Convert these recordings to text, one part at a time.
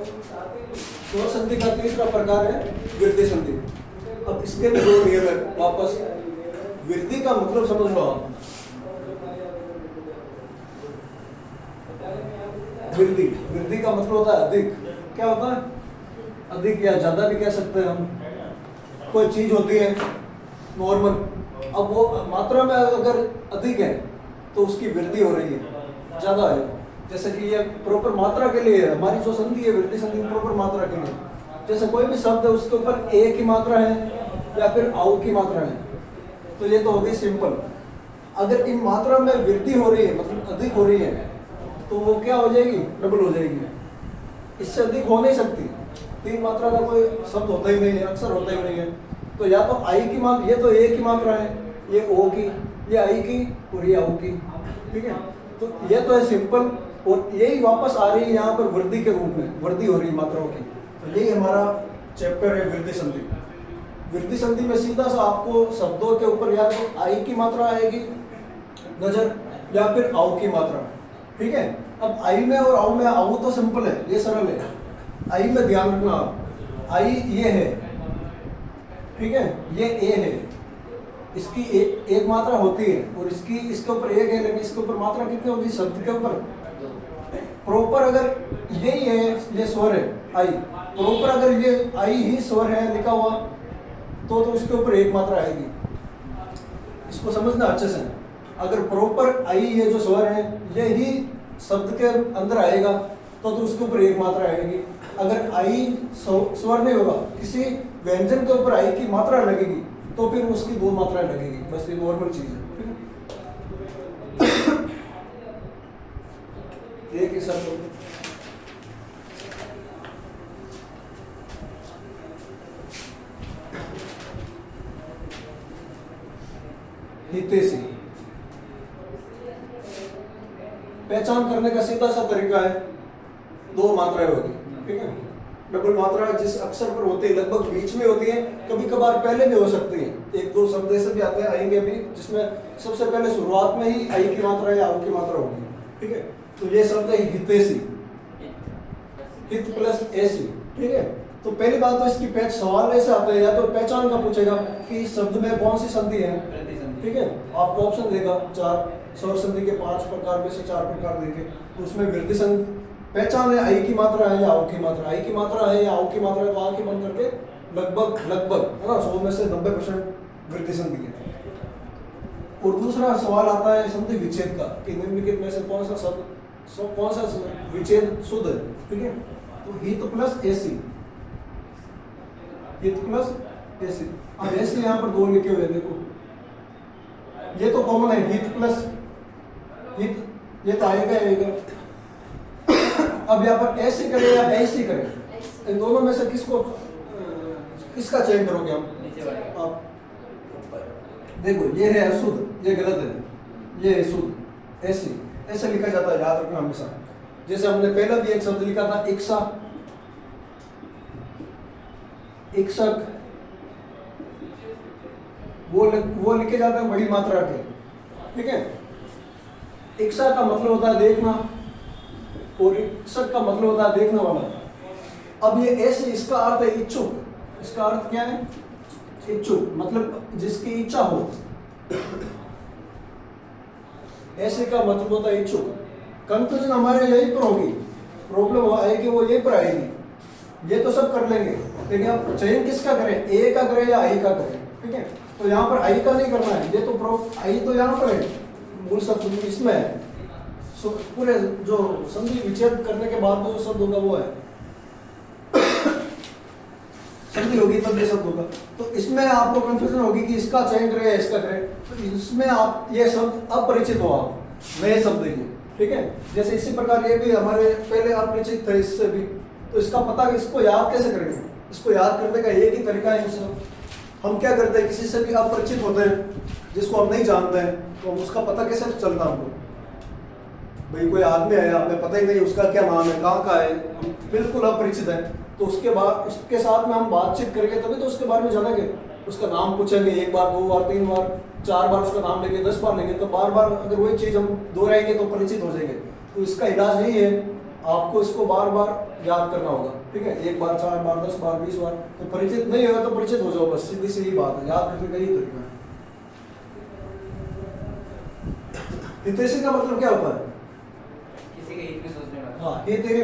स्वर संधि का तीसरा प्रकार है वृद्धि संधि। अब इसके भी दो नियम है वापस। वृद्धि का मतलब समझ लो आप, वृद्धि का मतलब होता है अधिक। क्या होता है? अधिक या ज्यादा भी कह सकते हैं हम। कोई चीज होती है नॉर्मल, अब वो मात्रा में अगर अधिक है तो उसकी वृद्धि हो रही है, ज्यादा है। जैसे कि ये प्रॉपर मात्रा के लिए है, हमारी जो संधि है वृद्धि संधि प्रॉपर मात्रा के लिए। जैसे कोई भी शब्द है उसके ऊपर ए की मात्रा है या फिर आउ की मात्रा है, तो ये तो हो गई सिंपल। अगर इन मात्रा में वृद्धि हो रही है मतलब अधिक हो रही है तो वो क्या हो जाएगी? डबल हो जाएगी। इससे अधिक हो नहीं सकती। तीन मात्रा का कोई शब्द होता ही नहीं है, अक्सर होता ही नहीं है। तो या तो आई की मात्रा, ये तो ए की मात्रा है, ये ओ की, ये आई की और ये आउ की, ठीक है। तो ये तो है सिंपल, और यही वापस आ रही है यहाँ पर वृद्धि के रूप में, वृद्धि हो रही है मात्राओं की। तो यही हमारा चैप्टर है वृद्धि संधि। वृद्धि संधि में सीधा सा आपको शब्दों के ऊपर या तो आई की मात्रा आएगी नजर या फिर आउ की मात्रा, ठीक है। अब आई में और आउ में, आउ तो सिंपल है, ये सरल है। आई में ध्यान रखना आप, आई ये है, ठीक है, ये ए है, इसकी एक मात्रा होती है और इसकी इसके ऊपर एक है, लेकिन इसके ऊपर मात्रा कितनी होगी शब्द के ऊपर? प्रॉपर अगर यही है, ये स्वर है आई, प्रॉपर अगर ये आई ही स्वर है लिखा हुआ तो उसके ऊपर एक मात्रा आएगी। इसको समझना अच्छे से। अगर प्रॉपर आई ये जो स्वर है ये ही शब्द के अंदर आएगा तो उसके ऊपर एक मात्रा आएगी। अगर आई स्वर नहीं होगा, किसी व्यंजन के ऊपर आई की मात्रा लगेगी तो फिर उसकी दो मात्राएं लगेगी। बस ये नॉर्मल चीज है। एक ही शब्द हितैषी, पहचान करने का सीधा सा तरीका है, दो मात्राएं होगी, ठीक है। डबल मात्रा जिस अक्षर पर होती है लगभग बीच में होती है, कभी कभार पहले भी हो सकती है। एक दो शब्द ऐसे भी आते हैं, आएंगे भी, जिसमें सबसे पहले शुरुआत में ही आई की मात्रा या आउ की मात्रा होगी, ठीक है। तो ये शब्द है हितैषी, हित प्लस ऐसी, ठीक है। तो पहली बात तो इसकी सवाल ऐसे आता है, या तो पहचान का पूछेगा कि इस शब्द में कौन सी संधि है, ठीक है। आपको ऑप्शन देगा चार, स्वर संधि के 5 प्रकार में से 4 प्रकार देंगे। तो उसमें वृद्धि संधि पहचान है, आई की मात्रा है या आउ की मात्रा, आई की मात्रा है या आउ की मात्रा है, तो आके बन करके लगभग है ना 100 में से 90% वृद्धि संधि है। और दूसरा सवाल आता है संधि विच्छेद का, कि निम्नलिखित में से कौन सा शब्द कौन सा विच्छेद शुद्ध है, ठीक है। तो हित प्लस ऐसी, हित प्लस ऐसी। अब ऐसे यहाँ पर दो लिखे हुए देखो, ये तो कॉमन है, हित प्लस हित, ये तो आएगा। अब यहाँ पर ऐसे करें या ऐसे करें, इन दोनों में से किसका चयन करोगे आप? देखो ये है अशुद्ध, ये गलत है, ये है शुद्ध, ऐसे लिखा जाता है, याद रखना हमेशा। जैसे हमने पहला भी एक शब्द लिखा था इक्सा, इक्सक, वो लिखे जाते हैं बड़ी मात्रा के, ठीक है। इक्सा का मतलब होता है देखना और इक्सक का मतलब होता है देखने वाला। अब ये ऐसे, इसका अर्थ है इच्छुक, इसका अर्थ क्या है? इच्छुक, मतलब जिसकी इच्छा हो। ऐसे का मतलब होता है इच्छुक। कंफ्यूजन हमारे यहीं पर होगी, प्रॉब्लम आएगी वो यहीं पर आएगी। ये तो सब कर लेंगे, लेकिन आप चयन किसका करें, ए का करें या आई का करें, ठीक है। तो यहाँ पर आई का नहीं करना है, ये तो आई तो यहाँ पर है, मूल शब्द इसमें है। पूरे जो संधि विच्छेद करने के बाद जो शब्द होगा वो है संधि होगी तब ये शब्द होगा। तो इसमें आपको कंफ्यूजन होगी कि इसका चयन करें या इसका करें। तो इसमें आप ये शब्द अपरिचित हो, आप नए शब्द ये, ठीक है। जैसे इसी प्रकार ये भी हमारे पहले अपरिचित थे इससे भी, तो इसका पता इसको याद कैसे करेंगे? इसको याद करने का एक ही तरीका है, हम क्या करते हैं, किसी से भी अपरिचित होते हैं जिसको हम नहीं जानते हैं, तो उसका पता कैसे चलता हमको? भाई कोई आदमी है, हमें पता ही नहीं उसका क्या नाम है, कहाँ का है, हम बिल्कुल अपरिचित है, तो उसके बाद उसके साथ में हम बातचीत करेंगे तभी तो उसके बारे में जानेंगे। उसका नाम पूछेंगे, एक बार, दो बार, 3 बार, 4 बार उसका नाम लेंगे, 10 बार लेंगे, तो बार बार अगर वही चीज़ हम दोहराएंगे तो परिचित हो जाएंगे। तो इसका इलाज यही है, आपको इसको बार बार याद करना होगा, ठीक है, 1 बार, 4 बार, 10 बार, 20 बार। तो परिचित नहीं होगा तो परिचित हो जाओ, बस सीधी सी बात है, याद करने का यही तरीका है। हितैषी का मतलब क्या होता है? किसी के हित में सोचने वाला। हाँ, ये तेरे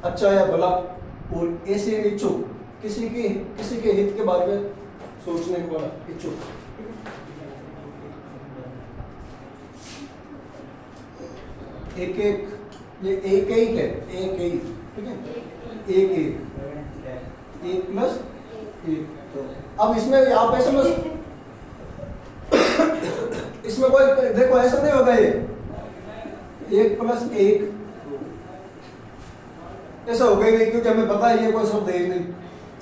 अच्छा या भला, और ऐसे इच्छुक, किसी के हित के बारे में सोचने के वाला इच्छुक। एक एक, ये एक एक है, एक एक, ठीक है, एक एक, 1 प्लस 1। अब इसमें आप ऐसे में इसमें कोई देखो ऐसा नहीं होगा, ये 1 प्लस 1 ऐसा होगा ही नहीं, क्योंकि हमें पता है ये कोई शब्द है ही नहीं।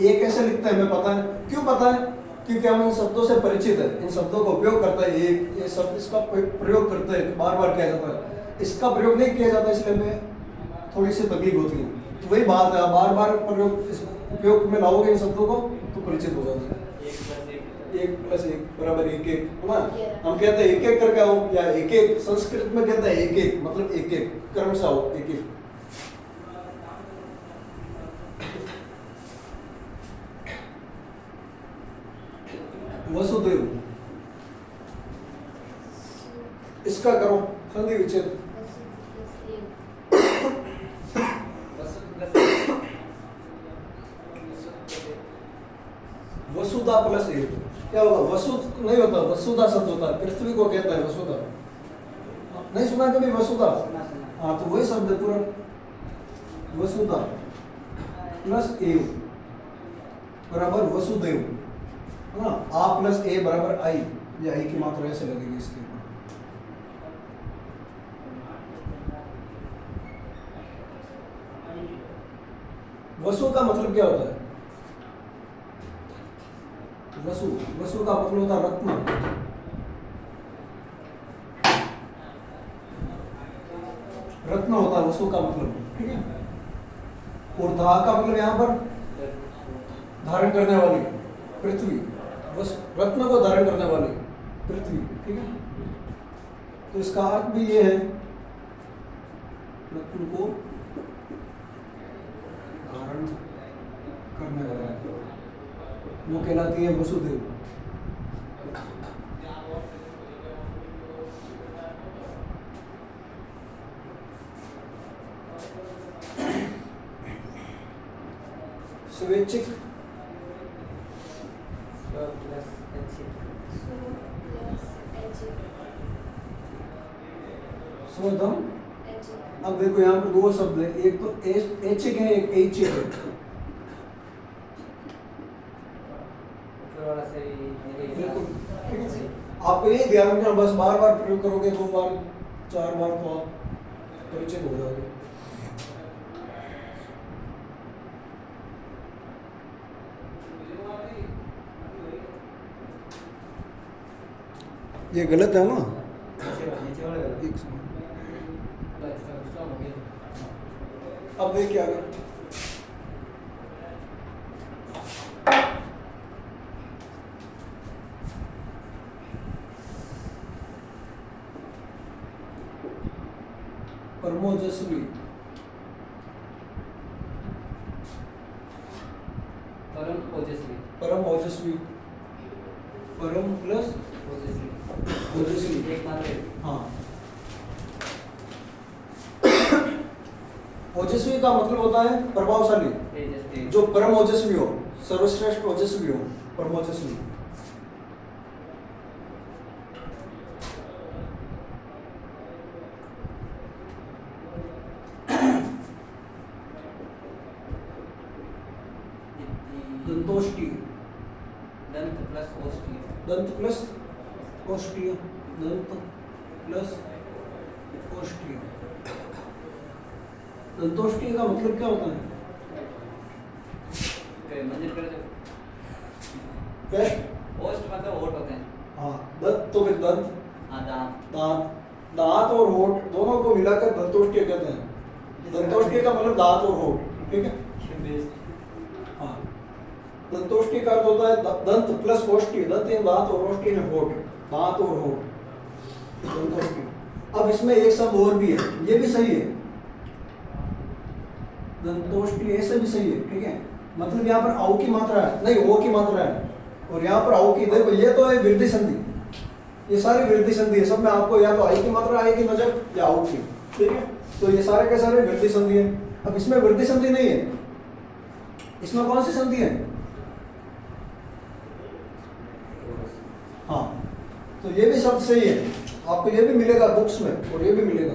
एक कैसे लिखते हैं हमें पता है, क्यों पता है? क्योंकि हम इन शब्दों से परिचित है, इन शब्दों का उपयोग करते हैं, ये शब्द इसका प्रयोग करते हैं, बार बार किया जाता है। इसका प्रयोग नहीं किया जाता, इसलिए हमें थोड़ी सी तकलीफ होती है। तो वही बात है, बार बार उपयोग में लाओगे इन शब्दों को तो परिचित हो जाओगे। 1 प्लस 1 बराबर 1 1, है ना? हम कहते हैं 1 1 करके आओ, या 1 1 संस्कृत में कहते हैं 1 1 मतलब 1 1 क्रम से आओ, 1 1। वसुदेव, इसका करो संधि विच्छेद। वसुधा प्लस 1 क्या होगा? वसुध नहीं होता, वसुधा शब्द होता है, पृथ्वी को कहता है वसुधा। नहीं सुना कभी वसुधा? हाँ, तो वही शब्द है पूरा, वसुधा प्लस 1 बराबर वसुदेव, है ना? आ प्लस ए बराबर आई, ये आई की मात्रा ऐसे लगेगी इसके ऊपर। वसु का मतलब क्या होता है? वसु, वसु का मतलब होता है रत्न। रत्न होता है वसु का मतलब, ठीक है। और धा का मतलब यहाँ पर धारण करने वाली, पृथ्वी। रत्न को धारण करने वाली पृथ्वी, ठीक है। तो इसका अर्थ भी ये है, रत्न को धारण करने वाला, वो कहलाती है वसुदेव। स्वैच्छिक, स्वधम। अब देखो यहाँ पर 2 शब्द है, एक तो ऐच्छिक है, एक ऐच्छिक है। बिल्कुल, आपको ये ध्यान रखना, बस बार बार प्रयोग करोगे, 2 बार 4 बार तो आप परिचित हो जाओगे। ये गलत है ना? एक सेकंड, अब देखिए आगे। परमोजस्वी, परम ओजस्वी, परम ओजस्वी, परम प्लस ओजस्वी, ओजस्वी, एक मात्र। हाँ। ओजस्वी का मतलब होता है प्रभावशाली, जो परम ओजस्वी हो, सर्वश्रेष्ठ ओजस्वी हो, परम ओजस्वी। दंतोष्टी, दंत प्लस ओष्ठी, दंत प्लस ओष्ठी, दंत प्लस ओष्ठी। दंतोष्टी का मतलब क्या होता है? मंदिर कर दो। पेस्ट, ओष्ठ मतलब होठ होते हैं। हाँ, दंत तो फिर दंत, हाँ, दांत। दांत, दांत और होठ दोनों को मिलाकर दंतोष्टी कहते हैं। दंतोष्टी का मतलब दांत और होठ, ठीक है। हाँ, दंतोष्टी का अर्थ होता है दंत प्लस ओष्ठी, दंत यानी दांत और ओष्ठी यानी होठ, दांत और होठ, दंतोष्टी। अब इसमें एक शब्द और भी है, ये भी सही है, दंतोष्टी ऐसे भी सही है, ठीक है। मतलब यहाँ पर औ की मात्रा है, नहीं ओ की मात्रा है, और यहाँ पर औ की, देखो ये तो है वृद्धि संधि, ये सारी वृद्धि संधि है, सब में आपको या तो आई की मात्रा आएगी नजर या औ की, ठीक है। तो ये सारे के सारे वृद्धि संधि है। अब इसमें वृद्धि संधि नहीं है, इसमें कौन सी संधि है? हाँ, तो ये भी शब्द सही है, आपको ये भी मिलेगा बुक्स में और ये भी मिलेगा।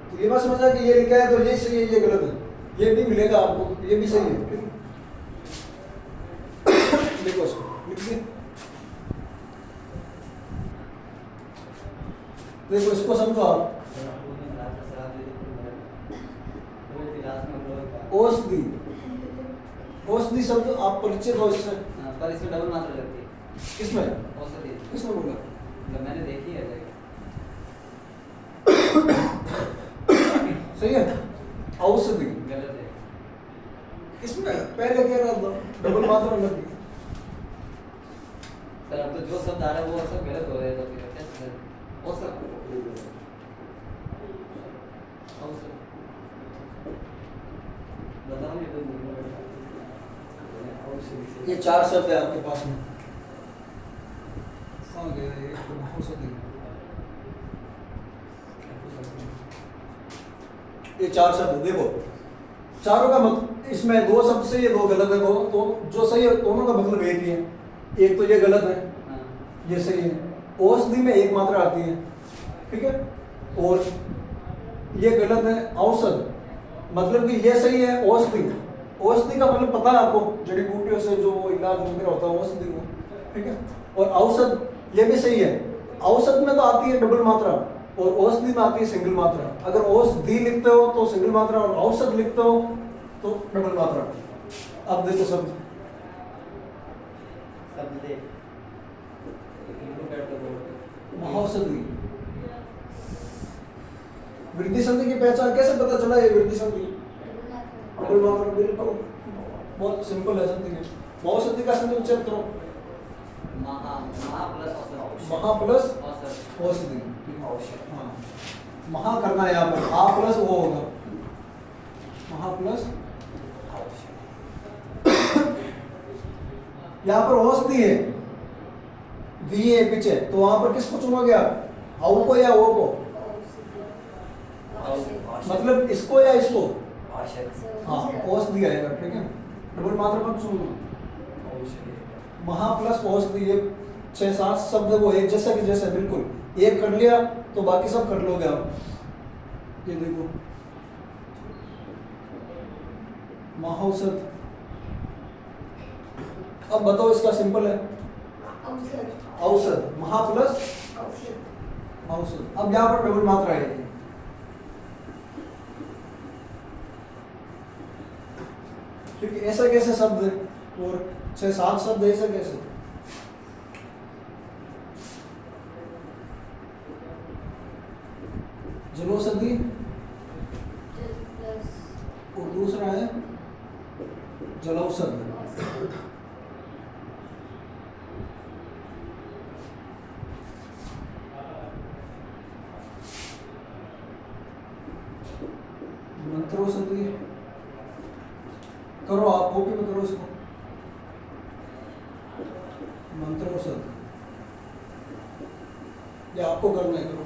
तो ये बात समझा कि ये लिखा है तो ये सही है, ये गलत है, ये भी मिलेगा आपको, ये भी सही है, ठीक है। देखो इसको लिख दिया, देखो इसको समझो आप। औषधि, औषधि शब्द आप परिचित हो इससे? पर इसमें डबल मात्रा लगती है। किसमें? औषधि। किसने बोला? जब मैंने देखी है जगह। सही है, औषधि गलत है। इसमें पहले कह रहा था डबल मात्रा लगी। सर अब तो जो शब्द आ रहा है वो सब गलत हो रहे हैं, तो फिर कैसे औषध, औषध बताओ ये तो ये चार शब्द है आपके पास में, आ गया ये औषधि, ये चार शब्द देखो, चारों का मतलब इसमें दो शब्द सही है, दो गलत है, दो तो जो सही है दोनों का मतलब एक ही है। एक तो ये गलत है, ये सही है। औषधि में एक मात्रा आती है, ठीक है, और ये गलत है। औषध मतलब कि ये सही है, औषधि, औषधि का मतलब पता है आपको, जड़ी बूटियों से जो इलाज वगैरह होता है औषधि को, ठीक है। और औषध ये भी सही है, औषध में तो आती है डबल मात्रा और औषधि में आती है सिंगल मात्रा। अगर औषधि लिखते हो तो सिंगल मात्रा और औषध लिखते हो तो डबल मात्रा। अब देखो शब्द, महाौषधि, वृद्धि संधि की पहचान कैसे पता चला ये वृद्धि संधि? डबल मात्रा, बिल्कुल बहुत सिंपल है संधि। महाौषधि का संधि उच्चारण करो, महा प्लस औषध, महा प्लस औषध, औषधि, हाँ महा करना है यहाँ पर, आ प्लस वो होगा, महा प्लस यहाँ पर औषधि है, दी है पीछे, तो वहां पर किसको चुनोगे आप? औ को या ओ को? मतलब इसको या इसको? हाँ औषधि आएगा, ठीक है, डबल मात्रा मत चुनना। महा प्लस औषधि, ये 6-7 शब्द वो एक जैसा कि जैसा, बिल्कुल एक कर लिया तो बाकी सब कर लोगे आप। ये देखो महाऔषध। अब बताओ इसका सिंपल है, औषध, महा प्लस औषध। अब यहाँ पर डबल मात्रा आएगी, क्योंकि ऐसा कैसे शब्द है और 6-7 शब्द ऐसे कैसे? जलोषधि और दूसरा है जलौषध। मंत्रोषधि करो आप, कॉपी में करो इसको, मंत्रोषध, ये आपको करना है, करो।